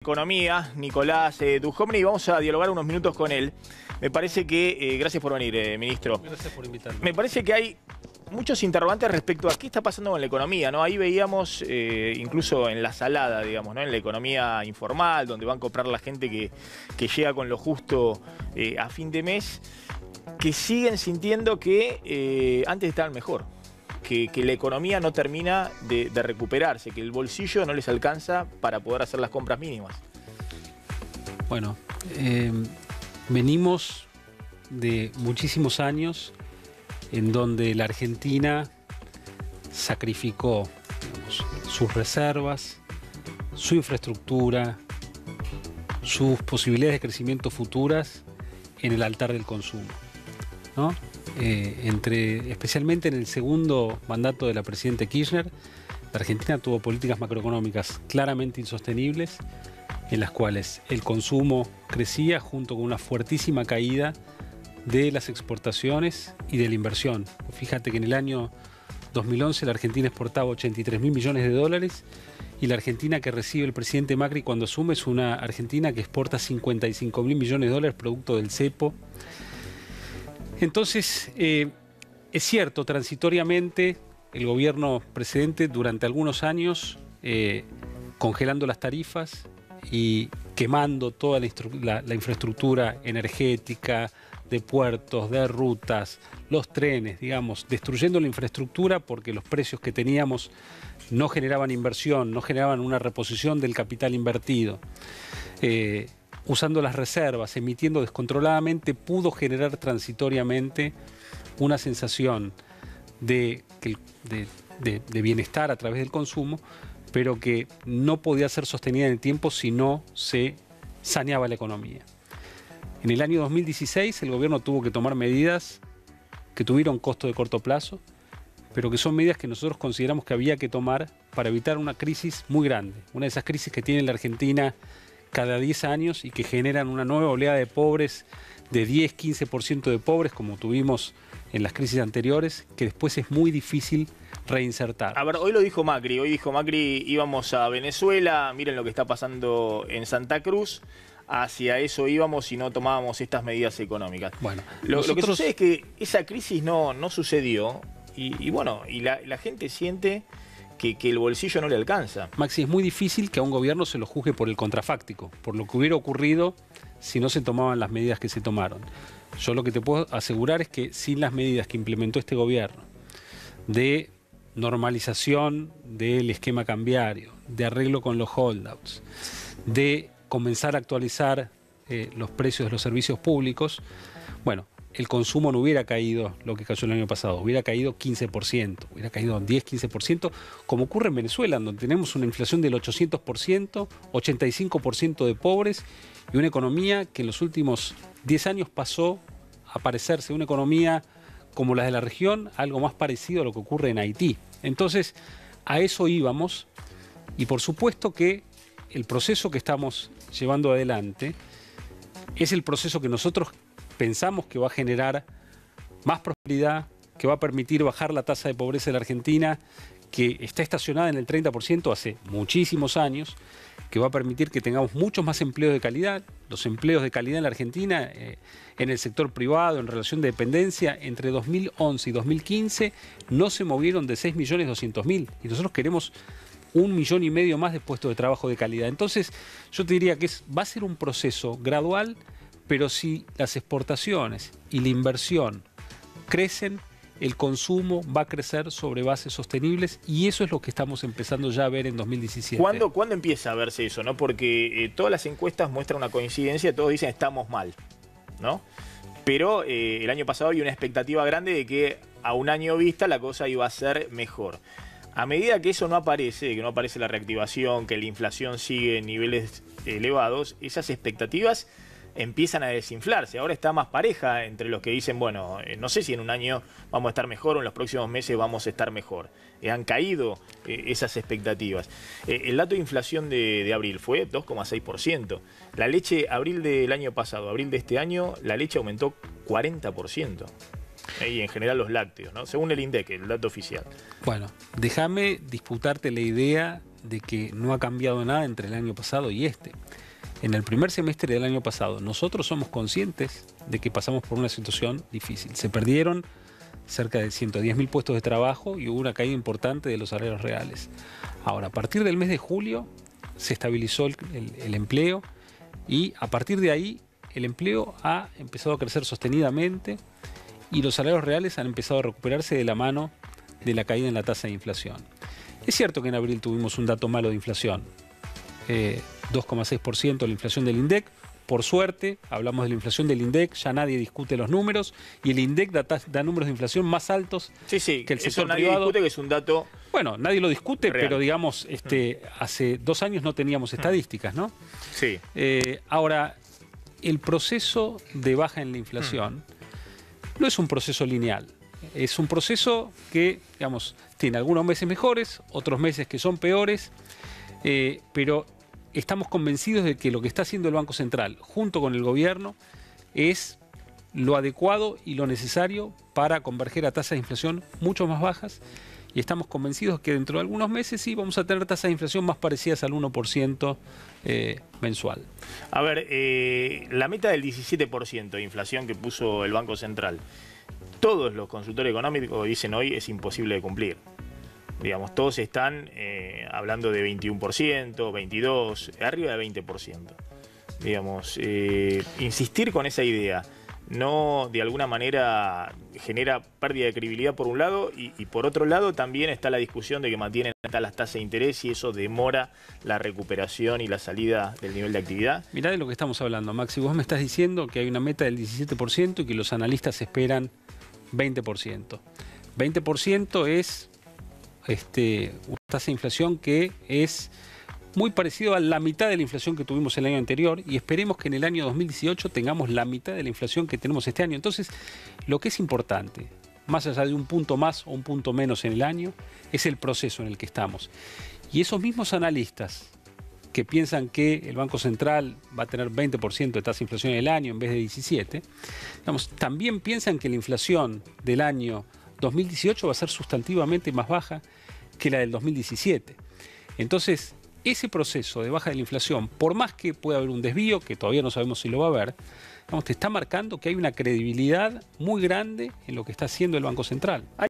Economía, Nicolás Dujovne, y vamos a dialogar unos minutos con él. Me parece que, gracias por venir, ministro. Gracias por invitarme. Me parece que hay muchos interrogantes respecto a qué está pasando con la economía, ¿no? Ahí veíamos, incluso en la salada, digamos, ¿no? En la economía informal, donde van a comprar la gente que llega con lo justo a fin de mes, que siguen sintiendo que antes estaban mejor. Que la economía no termina de recuperarse, que el bolsillo no les alcanza para poder hacer las compras mínimas. Bueno, venimos de muchísimos años en donde la Argentina sacrificó, digamos, sus reservas, su infraestructura, sus posibilidades de crecimiento futuras en el altar del consumo, ¿no? Especialmente en el segundo mandato de la presidenta Kirchner, la Argentina tuvo políticas macroeconómicas claramente insostenibles, en las cuales el consumo crecía junto con una fuertísima caída de las exportaciones y de la inversión. Fíjate que en el año 2011 la Argentina exportaba 83.000 millones de dólares y la Argentina que recibe el presidente Macri cuando asume es una Argentina que exporta 55.000 millones de dólares producto del cepo. Entonces, es cierto, transitoriamente el gobierno precedente durante algunos años, congelando las tarifas y quemando toda la infraestructura energética, de puertos, de rutas, los trenes, digamos, destruyendo la infraestructura porque los precios que teníamos no generaban inversión, no generaban una reposición del capital invertido. Usando las reservas, emitiendo descontroladamente, pudo generar transitoriamente una sensación de bienestar a través del consumo, pero que no podía ser sostenida en el tiempo si no se saneaba la economía. En el año 2016 el gobierno tuvo que tomar medidas que tuvieron costo de corto plazo, pero que son medidas que nosotros consideramos que había que tomar para evitar una crisis muy grande, una de esas crisis que tiene la Argentina cada 10 años y que generan una nueva oleada de pobres, de 10-15% de pobres, como tuvimos en las crisis anteriores, que después es muy difícil reinsertar. A ver, hoy dijo Macri, íbamos a Venezuela, miren lo que está pasando en Santa Cruz, hacia eso íbamos si no tomábamos estas medidas económicas. Bueno, lo que sucede es que esa crisis no sucedió y la gente siente que el bolsillo no le alcanza. Maxi, es muy difícil que a un gobierno se lo juzgue por el contrafáctico, por lo que hubiera ocurrido si no se tomaban las medidas que se tomaron. Yo lo que te puedo asegurar es que sin las medidas que implementó este gobierno de normalización del esquema cambiario, de arreglo con los holdouts, de comenzar a actualizar los precios de los servicios públicos, bueno, el consumo no hubiera caído lo que cayó el año pasado, hubiera caído 15%, hubiera caído 10-15%, como ocurre en Venezuela, donde tenemos una inflación del 800%, 85% de pobres y una economía que en los últimos 10 años pasó a parecerse una economía como la de la región, algo más parecido a lo que ocurre en Haití. Entonces, a eso íbamos y por supuesto que el proceso que estamos llevando adelante es el proceso que nosotros pensamos que va a generar más prosperidad, que va a permitir bajar la tasa de pobreza de la Argentina, que está estacionada en el 30% hace muchísimos años, que va a permitir que tengamos muchos más empleos de calidad. Los empleos de calidad en la Argentina, en el sector privado, en relación de dependencia, entre 2011 y 2015 no se movieron de 6.200.000 y nosotros queremos 1,5 millones más de puestos de trabajo de calidad. Entonces, yo te diría que va a ser un proceso gradual, pero si las exportaciones y la inversión crecen, el consumo va a crecer sobre bases sostenibles y eso es lo que estamos empezando ya a ver en 2017. ¿Cuándo empieza a verse eso, no? Porque todas las encuestas muestran una coincidencia, todos dicen estamos mal, ¿no? Pero el año pasado había una expectativa grande de que a un año vista la cosa iba a ser mejor. A medida que eso no aparece, que no aparece la reactivación, que la inflación sigue en niveles elevados, esas expectativas empiezan a desinflarse. Ahora está más pareja entre los que dicen, bueno, no sé si en un año vamos a estar mejor o en los próximos meses vamos a estar mejor. Han caído esas expectativas. El dato de inflación de abril fue 2,6%. La leche, abril del año pasado, abril de este año, la leche aumentó 40%. Y en general los lácteos, ¿no? Según el INDEC, el dato oficial. Bueno, déjame disputarte la idea de que no ha cambiado nada entre el año pasado y este. En el primer semestre del año pasado, nosotros somos conscientes de que pasamos por una situación difícil. Se perdieron cerca de 110.000 puestos de trabajo y hubo una caída importante de los salarios reales. Ahora, a partir del mes de julio se estabilizó el empleo y a partir de ahí el empleo ha empezado a crecer sostenidamente y los salarios reales han empezado a recuperarse de la mano de la caída en la tasa de inflación. Es cierto que en abril tuvimos un dato malo de inflación, 2,6% la inflación del INDEC. Por suerte, hablamos de la inflación del INDEC, ya nadie discute los números y el INDEC da números de inflación más altos que el sector nadie privado. Discute que es un dato. Bueno, nadie lo discute, real. pero digamos, hace 2 años no teníamos estadísticas, ¿no? Sí. Ahora, el proceso de baja en la inflación no es un proceso lineal. Es un proceso que, digamos, tiene algunos meses mejores, otros meses que son peores, pero estamos convencidos de que lo que está haciendo el Banco Central junto con el gobierno es lo adecuado y lo necesario para converger a tasas de inflación mucho más bajas y estamos convencidos que dentro de algunos meses sí vamos a tener tasas de inflación más parecidas al 1% mensual. A ver, la meta del 17% de inflación que puso el Banco Central, todos los consultores económicos dicen hoy es imposible de cumplir. Digamos, todos están hablando de 21%, 22%, arriba de 20%. Digamos, insistir con esa idea no de alguna manera genera pérdida de credibilidad por un lado y por otro lado también está la discusión de que mantienen altas las tasas de interés y eso demora la recuperación y la salida del nivel de actividad. Mirá de lo que estamos hablando, Maxi. Vos me estás diciendo que hay una meta del 17% y que los analistas esperan 20%. 20% es una tasa de inflación que es muy parecido a la mitad de la inflación que tuvimos el año anterior y esperemos que en el año 2018 tengamos la mitad de la inflación que tenemos este año. Entonces, lo que es importante, más allá de un punto más o un punto menos en el año, es el proceso en el que estamos. Y esos mismos analistas que piensan que el Banco Central va a tener 20% de tasa de inflación en el año en vez de 17%, digamos, también piensan que la inflación del año 2018 va a ser sustantivamente más baja que la del 2017. Entonces, ese proceso de baja de la inflación, por más que pueda haber un desvío, que todavía no sabemos si lo va a haber, digamos, te está marcando que hay una credibilidad muy grande en lo que está haciendo el Banco Central.